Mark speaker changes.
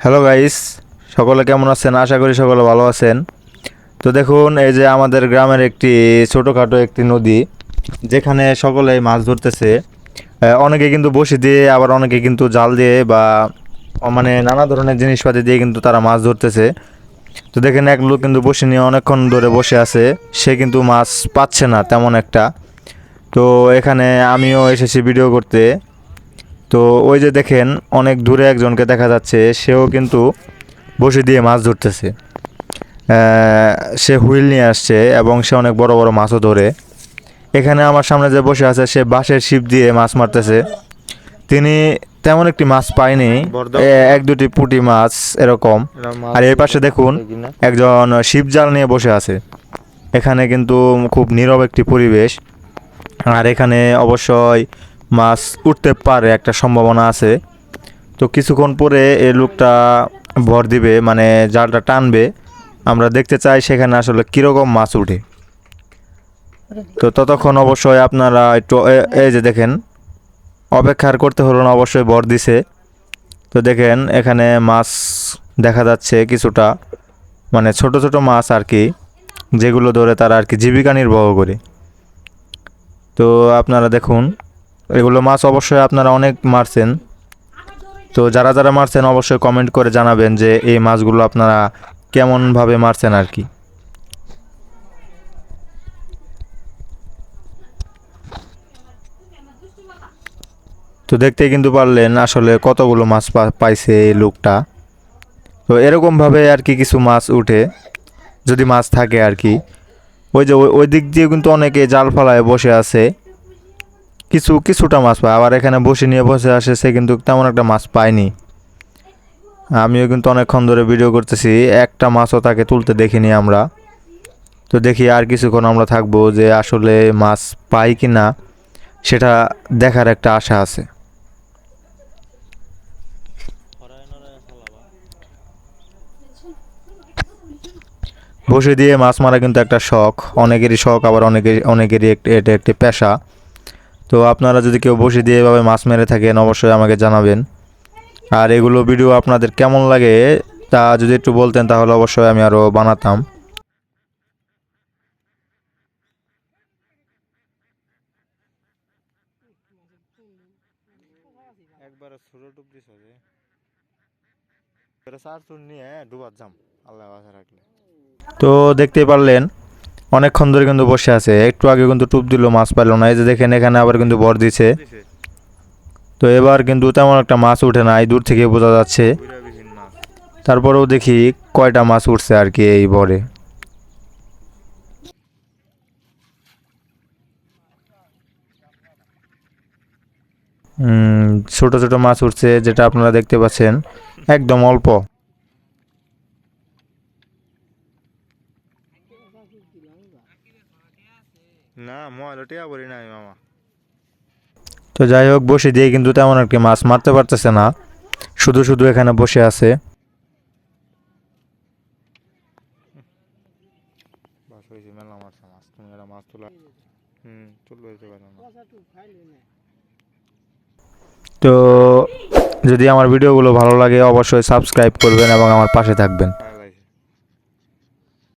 Speaker 1: Hello guys, সকলে কেমন আছেন? আশা করি সকলে ভালো আছেন। তো দেখুন, এই যে আমাদের গ্রামের একটি ছোটোখাটো একটি নদী, যেখানে সকলে মাছ ধরতেছে। অনেকে কিন্তু বড়শি দিয়ে, আবার অনেকে কিন্তু জাল দিয়ে বা মানে নানা ধরনের জিনিসপাতি দিয়ে কিন্তু তারা মাছ ধরতেছে। তো দেখেন, এক লোক কিন্তু বড়শি নিয়ে অনেকক্ষণ ধরে বসে আছে, সে কিন্তু মাছ পাচ্ছে না তেমন একটা। তো এখানে আমিও এসেছি ভিডিও করতে। তো ওই যে দেখেন, অনেক দূরে একজনকে দেখা যাচ্ছে, সেও কিন্তু বড়শি দিয়ে মাছ ধরতেছে। সে হুইল নিয়ে আসছে এবং সে অনেক বড় বড় মাছও ধরে। এখানে আমার সামনে যে বসে আছে, সে বাঁশের ছিপ দিয়ে মাছ মারতেছে। তিনি তেমন একটি মাছ পায়নি, এক দুটি পুঁটি মাছ এরকম। আর এর পাশে দেখুন, একজন ছিপ জাল নিয়ে বসে আছে। এখানে কিন্তু খুব নীরব একটি পরিবেশ। আর এখানে অবশ্যই মাছ উঠতে পারে, একটা সম্ভাবনা আছে। তো কিছুক্ষণ পরে এই লোকটা ভর দিবে, মানে জালটা টানবে। আমরা দেখতে চাই সেখানে আসলে কীরকম মাছ উঠে। তো ততক্ষণ অবশ্যই আপনারা একটু এই যে দেখেন, অপেক্ষার করতে হলো না, অবশ্যই ভর দিছে। তো দেখেন, এখানে মাছ দেখা যাচ্ছে কিছুটা, মানে ছোট ছোট মাছ আর কি, যেগুলো ধরে তারা আর কি জীবিকা নির্বাহ করে। তো আপনারা দেখুন, এগুলো মাছ অবশ্যই আপনারা অনেক মারছেন। তো যারা যারা মারছেন অবশ্যই কমেন্ট করে জানাবেন যে এই মাছগুলো আপনারা কেমনভাবে মারছেন আর কি। তো দেখতেই কিন্তু পারলেন আসলে কতগুলো মাছ পাইছে এই লোকটা। তো এরকমভাবে আর কি কিছু মাছ উঠে, যদি মাছ থাকে আর কি। ওই যে ওই দিক দিয়ে কিন্তু অনেকে জাল ফালায় বসে আছে, কিছুটা মাছ পায়। আবার এখানে বসে নিয়ে বসে আসে, সে কিন্তু তেমন একটা মাছ পায়নি। আমিও কিন্তু অনেকক্ষণ ধরে ভিডিও করতেছি, একটা মাছও তাকে তুলতে দেখিনি আমরা। তো দেখি আর কিছুক্ষণ আমরা থাকবো, যে আসলে মাছ পাই কি না সেটা দেখার একটা আশা আছে। বসে দিয়ে মাছ মারা কিন্তু একটা শখ, অনেকেরই শখ, আবার অনেকেরই এটা একটি পেশা। তো আপনারা যদি কেউ বসে দিয়ে এভাবে মাছ মেরে থাকেন, অবশ্যই আমাকে জানাবেন। আর এগুলো ভিডিও আপনাদের কেমন লাগে তা যদি একটু বলতেন, তাহলে অবশ্যই আমি আরও বানাতাম। একবারে ছোট টুপ দিছ যে এটা চার চুন নিয়ে ডুবার যাম, আল্লাহ বাসা রাখলে। তো দেখতেই পারলেন, অনেকক্ষণ ধরে কিন্তু বসে আছে। একটু আগে কিন্তু টুপ দিল, মাছ পাইল না। এই যে দেখেন, এখানে আবার কিন্তু বর দিছে। তো এবার কিন্তু তেমন একটা মাছ উঠে না, এই দূর থেকে বোঝা যাচ্ছে। তারপরেও দেখি কয়টা মাছ উঠছে আর কি এই বরে। ছোট ছোট মাছ উঠছে, যেটা আপনারা দেখতে পাচ্ছেন, একদম অল্প। না ময়লাটিয়া বলি নাই মামা। তো যাই হোক, বসে দিয়ে কিন্তু তেমন একটি মাছ মারতে পারতেছে না, শুধু শুধু এখানে বসে আছে। তো যদি আমার ভিডিওগুলো ভালো লাগে, অবশ্যই সাবস্ক্রাইব করবেন এবং আমার পাশে থাকবেন।